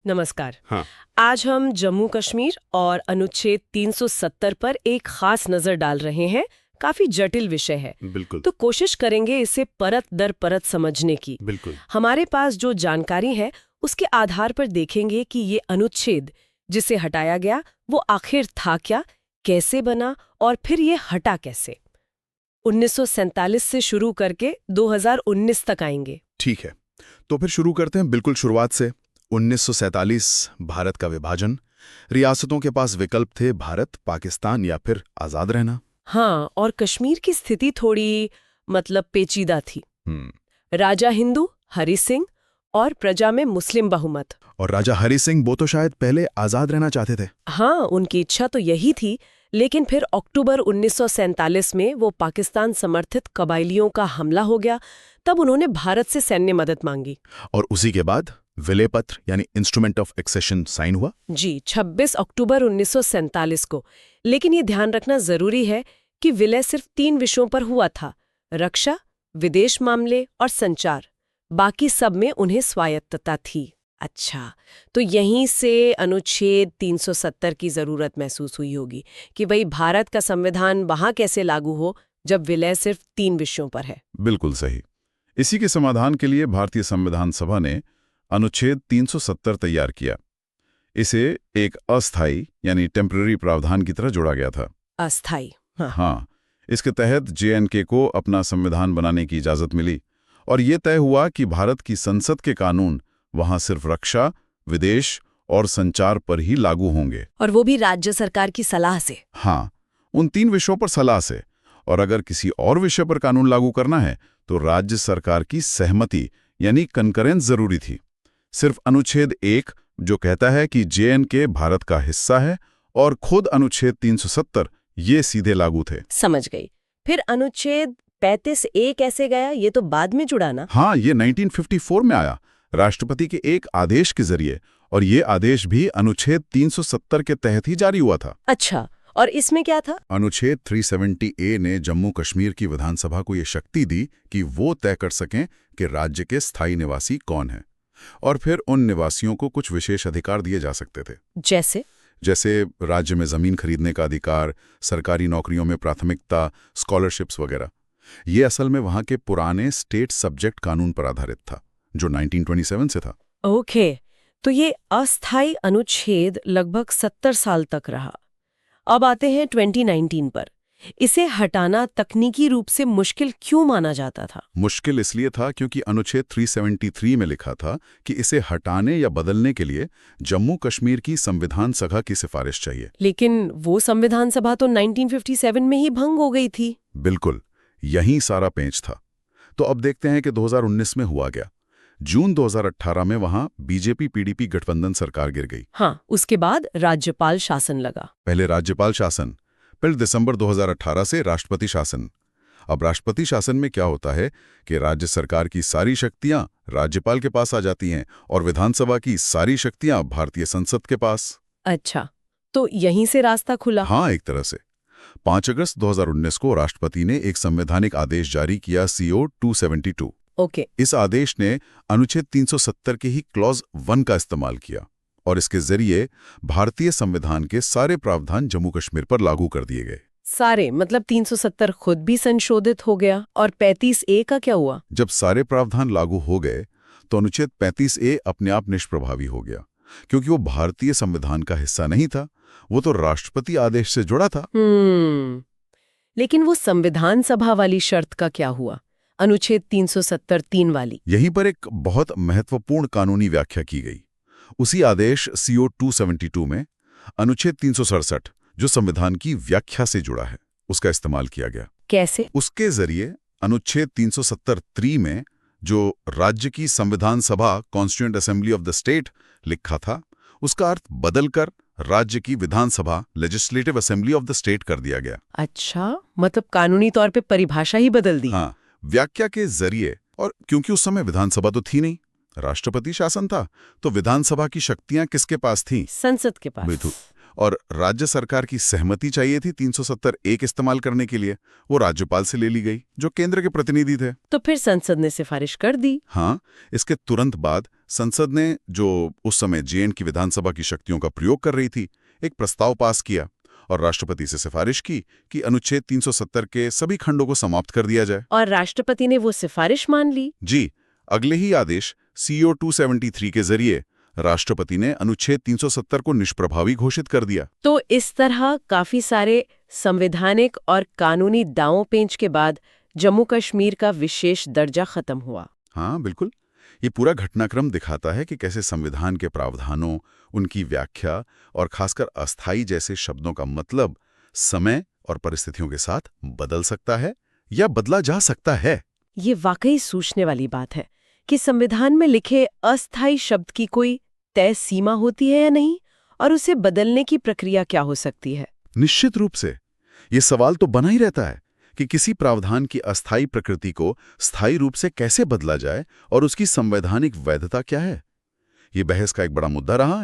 नमस्कार। हाँ। आज हम जम्मू कश्मीर और अनुच्छेद 370 पर एक खास नजर डाल रहे हैं। काफी जटिल विषय है, बिल्कुल। तो कोशिश करेंगे इसे परत दर परत समझने की। बिल्कुल। हमारे पास जो जानकारी है उसके आधार पर देखेंगे कि ये अनुच्छेद जिसे हटाया गया वो आखिर था क्या, कैसे बना और फिर ये हटा कैसे। 1947 से शुरू करके 2019 तक आएंगे। ठीक है, तो फिर शुरू करते हैं बिल्कुल शुरुआत से। 1947 भारत का विभाजन। रियासतों के पास विकल्प थे भारत, पाकिस्तान या फिर आजाद रहना। हाँ, और कश्मीर की स्थिति थोड़ी पेचीदा थी। राजा हिंदू हरि सिंह और प्रजा में मुस्लिम बहुमत। और राजा हरि सिंह वो तो शायद पहले आजाद रहना चाहते थे। हाँ, उनकी इच्छा तो यही थी, लेकिन फिर अक्टूबर 1947 में वो पाकिस्तान समर्थित कबायलियों का हमला हो गया। तब उन्होंने भारत से सैन्य मदद मांगी। और उसी के बाद विलय पत्र यानी इंस्ट्रूमेंट ऑफ एक्सेशन साइन हुआ। जी, 26 अक्टूबर 1947 को। लेकिन ये ध्यान रखना जरूरी है कि विलय सिर्फ 3 विषयों पर हुआ था: रक्षा, विदेश मामले और संचार। बाकी सब में उन्हें स्वायत्तता थी। अच्छा, तो यहीं से अनुच्छेद 370 की जरूरत महसूस हुई होगी कि भाई भारत का संविधान वहां कैसे लागू हो जब विलय सिर्फ 3 विषयों पर है। बिल्कुल सही। इसी के समाधान के लिए भारतीय संविधान सभा ने अनुच्छेद 370 तैयार किया। इसे एक अस्थायी यानी टेम्पररी प्रावधान की तरह जोड़ा गया था। अस्थायी? हाँ, इसके तहत JNK को अपना संविधान बनाने की इजाजत मिली और ये तय हुआ कि भारत की संसद के कानून वहां सिर्फ रक्षा, विदेश और संचार पर ही लागू होंगे। और वो भी राज्य सरकार की सलाह से। हाँ, उन 3 विषयों पर सलाह से। और अगर किसी और विषय पर कानून लागू करना है तो राज्य सरकार की सहमति यानी कंकरेंस जरूरी थी। सिर्फ अनुच्छेद 1 जो कहता है कि JNK भारत का हिस्सा है और खुद अनुच्छेद 370 ये सीधे लागू थे। समझ गई। फिर अनुच्छेद 35A कैसे गया? ये तो बाद में जुड़ा ना? हाँ, ये 1954 में आया राष्ट्रपति के एक आदेश के जरिए, और ये आदेश भी अनुच्छेद 370 के तहत ही जारी हुआ था। अच्छा, और इसमें क्या था? अनुच्छेद 370A ने जम्मू कश्मीर की विधानसभा को ये शक्ति दी कि वो तय कर सकें कि राज्य के स्थायी निवासी कौन हैं, और फिर उन निवासियों को कुछ विशेष अधिकार दिए जा सकते थे। जैसे राज्य में जमीन खरीदने का अधिकार, सरकारी नौकरियों में प्राथमिकता, स्कॉलरशिप्स वगैरह। ये असल में वहां के पुराने स्टेट सब्जेक्ट कानून पर आधारित था जो 1927 से था। ओके, तो ये अस्थायी अनुच्छेद लगभग 70 साल तक रहा। अब आते हैं 2019 पर। इसे हटाना तकनीकी रूप से मुश्किल क्यों माना जाता था? मुश्किल इसलिए था क्योंकि अनुच्छेद 373 में लिखा था कि इसे हटाने या बदलने के लिए जम्मू कश्मीर की संविधान सभा की सिफारिश चाहिए। लेकिन वो संविधान सभा तो 1957 में ही भंग हो गई थी। बिल्कुल, यही सारा पेंच था। तो अब देखते हैं कि 2019 में हुआ क्या। जून 2018 में वहां BJP-PDP गठबंधन सरकार गिर गई। हाँ, उसके बाद राज्यपाल शासन लगा। पहले राज्यपाल शासन, फिर दिसंबर 2018 से राष्ट्रपति शासन। अब राष्ट्रपति शासन में क्या होता है कि राज्य सरकार की सारी शक्तियां राज्यपाल के पास आ जाती हैं और विधानसभा की सारी शक्तियां भारतीय संसद के पास। अच्छा, तो यहीं से रास्ता खुला। हाँ, एक तरह से 5 अगस्त 2019 को राष्ट्रपति ने एक संवैधानिक आदेश जारी किया, CO 272। ओके। इस आदेश ने अनुच्छेद 370 के ही क्लॉज 1 का इस्तेमाल किया और इसके जरिए भारतीय संविधान के सारे प्रावधान जम्मू कश्मीर पर लागू कर दिए गए। सारे मतलब 370 खुद भी संशोधित हो गया। और 35A का क्या हुआ? जब सारे प्रावधान लागू हो गए तो अनुच्छेद 35A अपने आप निष्प्रभावी हो गया, क्योंकि वो भारतीय संविधान का हिस्सा नहीं था, वो तो राष्ट्रपति आदेश से जुड़ा था। लेकिन वो संविधान सभा वाली शर्त का क्या हुआ? अनुच्छेद 370(3) वाली। यहीं पर एक बहुत महत्वपूर्ण कानूनी व्याख्या की गई। उसी आदेश CO 272 में अनुच्छेद 367 जो संविधान की व्याख्या से जुड़ा है उसका इस्तेमाल किया गया। कैसे? उसके जरिए अनुच्छेद 370(3) में जो राज्य की संविधान सभा constituent assembly of the state लिखा था, उसका अर्थ बदलकर राज्य की विधानसभा legislative assembly of the state कर दिया गया। अच्छा, मतलब कानूनी तौर पे परिभाषा ही बदल दी। हाँ, व्याख्या के जरिए। और क्योंकि उस समय विधानसभा तो थी नहीं, राष्ट्रपति शासन था, तो विधानसभा की शक्तियां किसके पास थीं? संसद के पास। बिल्कुल। और राज्य सरकार की सहमति चाहिए थी 370(1) इस्तेमाल करने के लिए, वो राज्यपाल से ले ली गई जो केंद्र के प्रतिनिधि थे। तो फिर संसद ने सिफारिश कर दी। हाँ, इसके तुरंत बाद संसद ने, जो उस समय जे.एन. की विधानसभा की शक्तियों का प्रयोग कर रही थी, एक प्रस्ताव पास किया और राष्ट्रपति से सिफारिश की कि अनुच्छेद 370 के सभी खंडों को समाप्त कर दिया जाए। और राष्ट्रपति ने वो सिफारिश मान ली। जी, अगले ही आदेश CO 273 के जरिए राष्ट्रपति ने अनुच्छेद 370 को निष्प्रभावी घोषित कर दिया। तो इस तरह काफी सारे संवैधानिक और कानूनी दांवों पेंच के बाद जम्मू कश्मीर का विशेष दर्जा खत्म हुआ। हाँ, बिल्कुल। ये पूरा घटनाक्रम दिखाता है कि कैसे संविधान के प्रावधानों, उनकी व्याख्या और खासकर अस्थायी जैसे शब्दों का मतलब समय और परिस्थितियों के साथ बदल सकता है या बदला जा सकता है। ये वाकई सोचने वाली बात है कि संविधान में लिखे अस्थायी शब्द की कोई तय सीमा होती है या नहीं, और उसे बदलने की प्रक्रिया क्या हो सकती है। निश्चित रूप से ये सवाल तो बना ही रहता है कि किसी प्रावधान की अस्थायी प्रकृति को स्थायी रूप से कैसे बदला जाए और उसकी संवैधानिक वैधता क्या है। ये बहस का एक बड़ा मुद्दा रहा है।